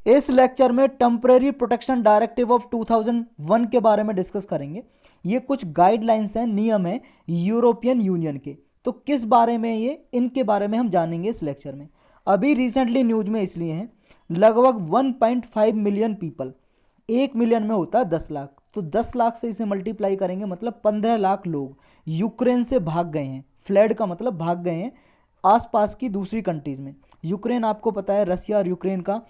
इस लेक्चर में temporary protection directive of 2001 के बारे में डिस्कस करेंगे। ये कुछ गाइडलाइंस हैं, नियम हैं यूरोपियन यूनियन के। तो किस बारे में ये, इनके बारे में हम जानेंगे इस लेक्चर में। अभी रिसेंटली न्यूज में इसलिए हैं, लगभग 1.5 मिलियन पीपल, 1 मिलियन में होता है 10 लाख, तो 10 लाख से इसे मल्टीप्लाई करेंगे मतलब 15 लाख लोग यूक्रेन से भाग गए हैं। फ्लड का मतलब भाग गए हैं आसपास की दूसरी कंट्रीज में। यूक्रेन आपको पता है रसिया और यूक्रेन का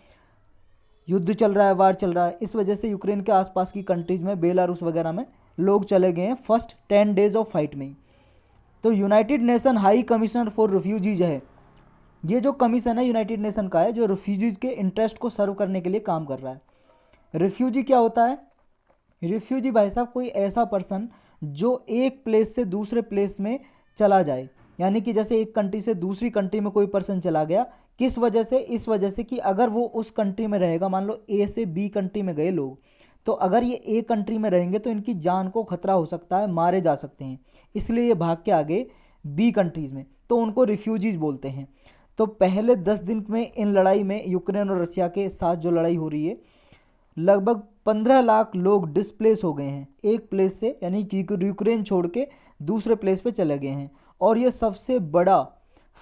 युद्ध चल रहा है, वार चल रहा है, इस वजह से यूक्रेन के आसपास की कंट्रीज में, बेलारूस वगैरह में लोग चले गए हैं फर्स्ट 10 डेज ऑफ फाइट में ही। तो United nation high commissioner for refugees है, ये जो कमीशन है यूनाइटेड नेशन का है, जो रिफ्यूजीज के इंटरेस्ट को सर्व करने के लिए काम कर रहा है। रिफ्यूजी क्या होता है? रिफ्यूजी भाई साहब कोई ऐसा पर्सन जो एक प्लेस से दूसरे प्लेस में चला जाए, यानी कि जैसे एक कंट्री से दूसरी कंट्री में कोई पर्सन चला गया, किस वजह से? इस वजह से कि अगर वो उस कंट्री में रहेगा, मान लो ए से बी कंट्री में गए लोग, तो अगर ये ए कंट्री में रहेंगे तो इनकी जान को खतरा हो सकता है, मारे जा सकते हैं, इसलिए ये भाग के आगे बी कंट्रीज में, तो उनको रिफ्यूजीज बोलते हैं। तो पहले 10 दिन में इन लड़ाई में, यूक्रेन और रशिया के साथ जो लड़ाई हो रही है, लगभग 15 लाख लोग डिस्प्लेस हो गए हैं एक प्लेस से, यानी कि यूक्रेन छोड़ के दूसरे प्लेस पे चले गए हैं। और ये सबसे बड़ा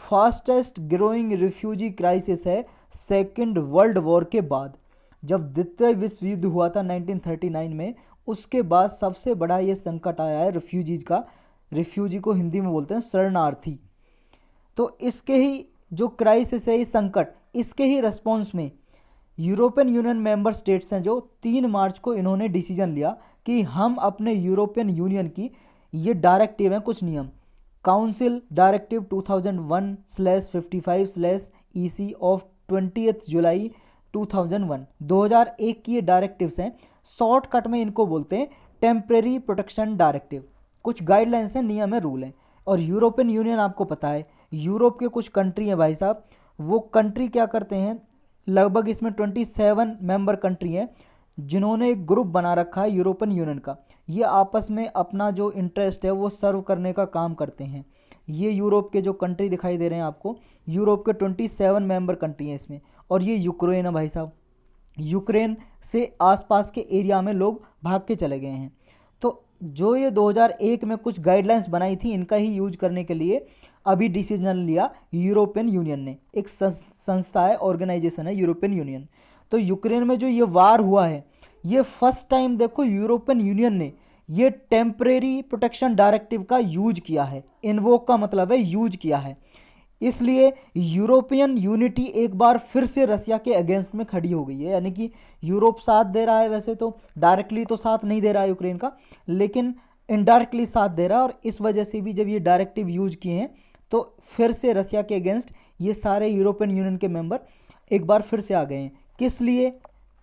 फास्टेस्ट ग्रोइंग रिफ्यूजी क्राइसिस है सेकेंड वर्ल्ड वॉर के बाद। जब द्वितीय विश्व युद्ध हुआ था 1939 में, उसके बाद सबसे बड़ा ये संकट आया है रिफ्यूजीज का। रिफ्यूजी को हिंदी में बोलते हैं शरणार्थी। तो इसके ही जो क्राइसिस है, ये संकट, इसके ही रिस्पॉन्स में यूरोपियन यूनियन मेंबर स्टेट्स हैं जो 3 मार्च को इन्होंने डिसीजन लिया कि हम अपने यूरोपियन यूनियन की ये डायरेक्टिव हैं, कुछ नियम, काउंसिल डायरेक्टिव 2001/55/EC ऑफ 20 जुलाई 2001 की ये डायरेक्टिव्स हैं। शॉर्टकट में इनको बोलते हैं टेम्परेरी प्रोटेक्शन डायरेक्टिव। कुछ गाइडलाइंस हैं, नियम है, रूल है। और यूरोपियन यूनियन आपको पता है, यूरोप के कुछ कंट्री हैं भाई साहब, वो कंट्री क्या करते हैं, लगभग इसमें 27 मेंबर कंट्री हैं जिन्होंने एक ग्रुप बना रखा है यूरोपियन यूनियन का। ये आपस में अपना जो इंटरेस्ट है वो सर्व करने का काम करते हैं। ये यूरोप के जो कंट्री दिखाई दे रहे हैं आपको, यूरोप के 27 मेंबर कंट्री हैं इसमें। और ये यूक्रेन है भाई साहब, यूक्रेन से आसपास के एरिया में लोग भाग के चले गए हैं। तो जो ये 2001 में कुछ गाइडलाइंस बनाई थी, इनका ही यूज करने के लिए अभी डिसीजन लिया यूरोपियन यूनियन ने। एक संस्था है, ऑर्गेनाइजेशन है यूरोपियन यूनियन। तो यूक्रेन में जो ये वार हुआ है, ये फर्स्ट टाइम देखो यूरोपियन यूनियन ने ये टेम्परेरी प्रोटेक्शन डायरेक्टिव का यूज किया है। इन्वोक का मतलब है यूज किया है। इसलिए यूरोपियन यूनिटी एक बार फिर से रसिया के अगेंस्ट में खड़ी हो गई है। यानी कि यूरोप साथ दे रहा है, वैसे तो डायरेक्टली तो साथ नहीं दे रहा है यूक्रेन का, लेकिन इनडायरेक्टली साथ दे रहा है। और इस वजह से भी जब ये डायरेक्टिव यूज किए हैं तो फिर से रसिया के अगेंस्ट ये सारे यूरोपियन यूनियन के मेंबर एक बार फिर से आ गए हैं। किस लिए,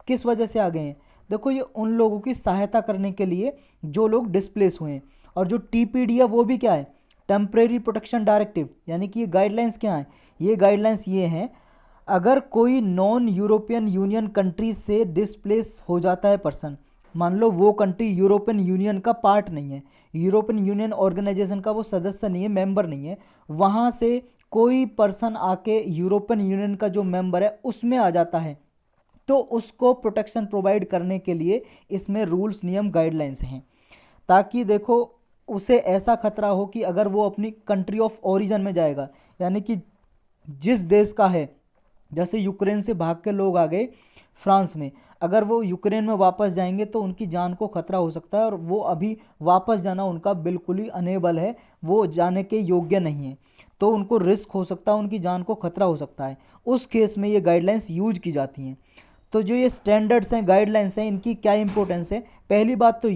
किस वजह से आ गए हैं? देखो, ये उन लोगों की सहायता करने के लिए जो लोग डिस्प्लेस हुए हैं। और जो टीपीडी है वो भी क्या है? Temporary protection directive. यानी कि ये गाइडलाइंस क्या हैं? ये गाइडलाइंस ये हैं, अगर कोई नॉन यूरोपियन यूनियन कंट्री से डिस्प्लेस हो जाता है पर्सन, मान लो वो कंट्री यूरोपियन यूनियन का पार्ट नहीं है, यूरोपियन यूनियन ऑर्गेनाइजेशन का वो सदस्य नहीं है, मेंबर नहीं है, वहाँ से कोई पर्सन आके यूरोपियन यूनियन का जो मेंबर है उसमें आ जाता है, तो उसको प्रोटेक्शन प्रोवाइड करने के लिए इसमें रूल्स, नियम, गाइडलाइंस हैं। ताकि देखो उसे ऐसा खतरा हो कि अगर वो अपनी कंट्री ऑफ ओरिजिन में जाएगा, यानी कि जिस देश का है, जैसे यूक्रेन से भाग के लोग आ गए फ्रांस में, अगर वो यूक्रेन में वापस जाएंगे तो उनकी जान को खतरा हो सकता है। और वो अभी वापस जाना उनका बिल्कुल ही अनेबल है, वो जाने के योग्य नहीं है, तो उनको रिस्क हो सकता है, उनकी जान को खतरा हो सकता है। उस केस में ये गाइडलाइंस यूज की जाती हैं। तो जो ये स्टैंडर्ड्स हैं, गाइडलाइंस हैं, इनकी क्या इंपॉर्टेंस है? पहली बात तो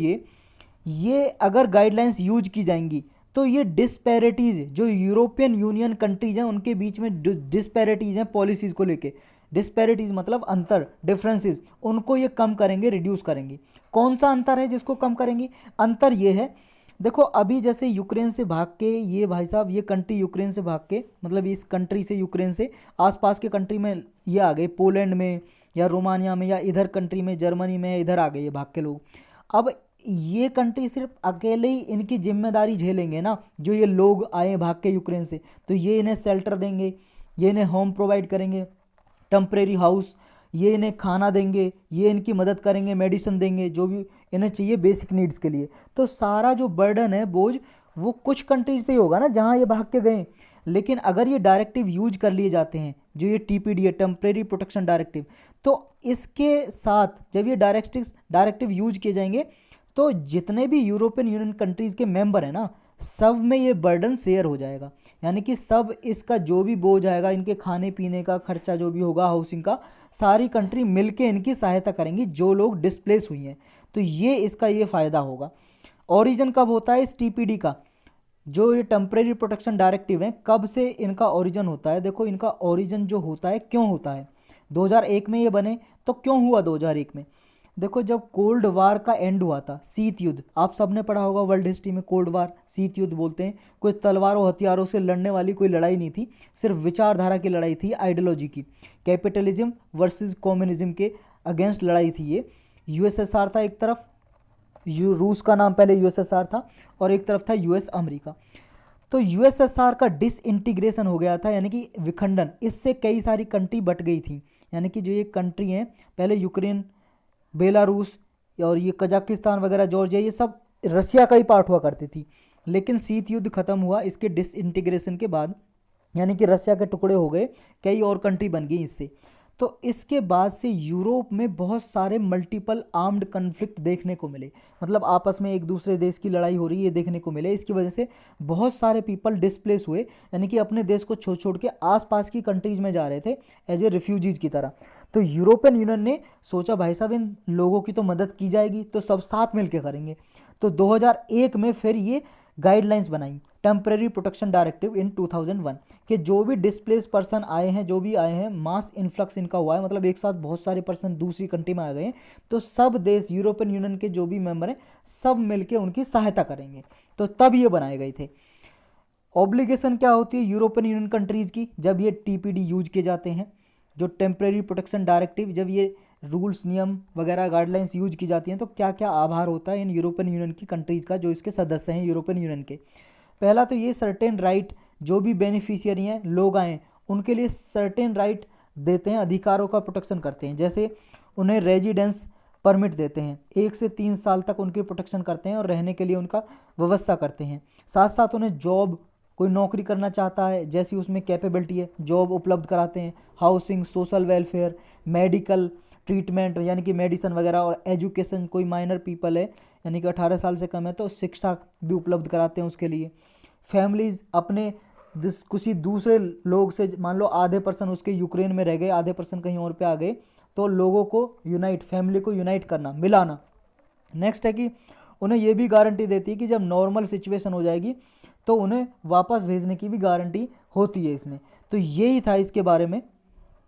ये अगर गाइडलाइंस यूज की जाएंगी तो ये डिस्पैरिटीज़ जो यूरोपियन यूनियन कंट्रीज हैं उनके बीच में डिस्पैरिटीज़ हैं पॉलिसीज़ को लेके, डिस्पैरिटीज़ मतलब अंतर, डिफरेंसेस, उनको ये कम करेंगे, रिड्यूस करेंगे। कौन सा अंतर है जिसको कम करेंगे? अंतर ये है, देखो अभी जैसे यूक्रेन से भाग के ये भाई साहब, ये कंट्री यूक्रेन से भाग के, मतलब इस कंट्री से, यूक्रेन से आसपास के कंट्री में ये आ गए, पोलैंड में या रोमानिया में या इधर कंट्री में, जर्मनी में, इधर आ गए ये भाग के लोग। अब ये कंट्री सिर्फ अकेले ही इनकी जिम्मेदारी झेलेंगे ना, जो ये लोग आए भाग के यूक्रेन से, तो ये इन्हें शेल्टर देंगे, ये इन्हें होम प्रोवाइड करेंगे, टेम्परेरी हाउस, ये इन्हें खाना देंगे, ये इनकी मदद करेंगे, मेडिसिन देंगे, जो भी इन्हें चाहिए बेसिक नीड्स के लिए। तो सारा जो बर्डन है, बोझ, वो कुछ कंट्रीज़ पे ही होगा ना जहाँ ये भाग के गए। लेकिन अगर ये डायरेक्टिव यूज कर लिए जाते हैं, जो ये टीपीडी है, टेम्परेरी प्रोटेक्शन डायरेक्टिव, तो इसके साथ जब ये डायरेक्टिव यूज किए जाएंगे तो जितने भी यूरोपियन यूनियन कंट्रीज़ के मेंबर हैं ना, सब में ये बर्डन शेयर हो जाएगा। यानी कि सब इसका जो भी बोझ आएगा, इनके खाने पीने का खर्चा जो भी होगा, हाउसिंग का, सारी कंट्री मिलके इनकी सहायता करेंगी जो लोग डिस्प्लेस हुई हैं। तो ये इसका ये फ़ायदा होगा। ओरिजिन कब होता है इस टीपीडी का, जो ये टेम्परेरी प्रोटेक्शन डायरेक्टिव है, कब से इनका ओरिजिन होता है? देखो, इनका ओरिजिन जो होता है, क्यों होता है, 2001 में ये बने। तो क्यों हुआ 2001 में? देखो, जब कोल्ड वार का एंड हुआ था, शीत युद्ध, आप सबने पढ़ा होगा वर्ल्ड हिस्ट्री में, कोल्ड वार, शीत युद्ध बोलते हैं। कोई तलवारों हथियारों से लड़ने वाली कोई लड़ाई नहीं थी, सिर्फ विचारधारा की लड़ाई थी, आइडियोलॉजी की। कैपिटलिज्म वर्सेस कम्युनिज्म के अगेंस्ट लड़ाई थी ये। यूएसएसआर था एक तरफ, रूस का नाम पहले यूएसएसआर था, और एक तरफ था यूएस अमेरिका। तो यूएसएसआर का डिसइंटीग्रेशन हो गया था, यानी कि विखंडन। इससे कई सारी कंट्री बट गई थी। यानी कि जो ये कंट्री हैं, पहले यूक्रेन, बेलारूस और ये कजाकिस्तान वगैरह, जॉर्जिया, ये सब रसिया का ही पार्ट हुआ करती थी। लेकिन शीत युद्ध खत्म हुआ इसके डिसइंटीग्रेशन के बाद, यानी कि रसिया के टुकड़े हो गए, कई और कंट्री बन गई इससे। तो इसके बाद से यूरोप में बहुत सारे मल्टीपल आर्म्ड कन्फ्लिक्ट देखने को मिले, मतलब आपस में एक दूसरे देश की लड़ाई हो रही है देखने को मिले। इसकी वजह से बहुत सारे पीपल डिस्प्लेस हुए, यानी कि अपने देश को छोड़ छोड़ के आसपास की कंट्रीज़ में जा रहे थे एज ए रिफ्यूजीज़ की तरह। तो यूरोपियन यूनियन ने सोचा, भाई साहब, इन लोगों की तो मदद की जाएगी, तो सब साथ मिल के करेंगे। तो 2001 में फिर ये गाइडलाइंस बनाई, टेम्परेरी प्रोटेक्शन डायरेक्टिव इन 2001, कि जो भी डिस्प्लेस पर्सन आए हैं, जो भी आए हैं, मास इन्फ्लक्स इनका हुआ है, मतलब एक साथ बहुत सारे पर्सन दूसरी कंट्री में आ गए हैं, तो सब देश, यूरोपियन यूनियन के जो भी मेंबर हैं, सब मिलके उनकी सहायता करेंगे। तो तब ये बनाए गए थे। ऑब्लिगेशन क्या होती है यूरोपियन यूनियन कंट्रीज़ की जब ये टीपीडी यूज किए जाते हैं, जो टेम्परेरी प्रोटेक्शन डायरेक्टिव, जब ये रूल्स, नियम वगैरह, गाइडलाइंस यूज की जाती हैं, तो क्या क्या आभार होता है इन यूरोपियन यूनियन की कंट्रीज़ का जो इसके सदस्य हैं यूरोपियन यूनियन के। पहला तो ये सर्टेन राइट, जो भी बेनिफिशियरी हैं, लोग आए, उनके लिए सर्टेन राइट देते हैं, अधिकारों का प्रोटेक्शन करते हैं। जैसे उन्हें रेजिडेंस परमिट देते हैं, 1 से 3 साल तक उनकी प्रोटेक्शन करते हैं और रहने के लिए उनका व्यवस्था करते हैं। साथ साथ उन्हें जॉब, कोई नौकरी करना चाहता है, जैसी उसमें कैपेबिलिटी है, जॉब उपलब्ध कराते हैं। Housing, social welfare, medical treatment, यानी कि मेडिसिन वगैरह, और एजुकेशन, कोई माइनर पीपल है यानी कि 18 साल से कम है तो शिक्षा भी उपलब्ध कराते हैं उसके लिए। फैमिलीज़ अपने किसी दूसरे लोग से, मान लो आधे पर्सन उसके यूक्रेन में रह गए, आधे पर्सन कहीं और पे आ गए, तो लोगों को यूनाइट, फैमिली को यूनाइट करना, मिलाना। नेक्स्ट है कि उन्हें ये भी गारंटी देती है कि जब नॉर्मल सिचुएशन हो जाएगी तो उन्हें वापस भेजने की भी गारंटी होती है इसमें। तो यही था इसके बारे में।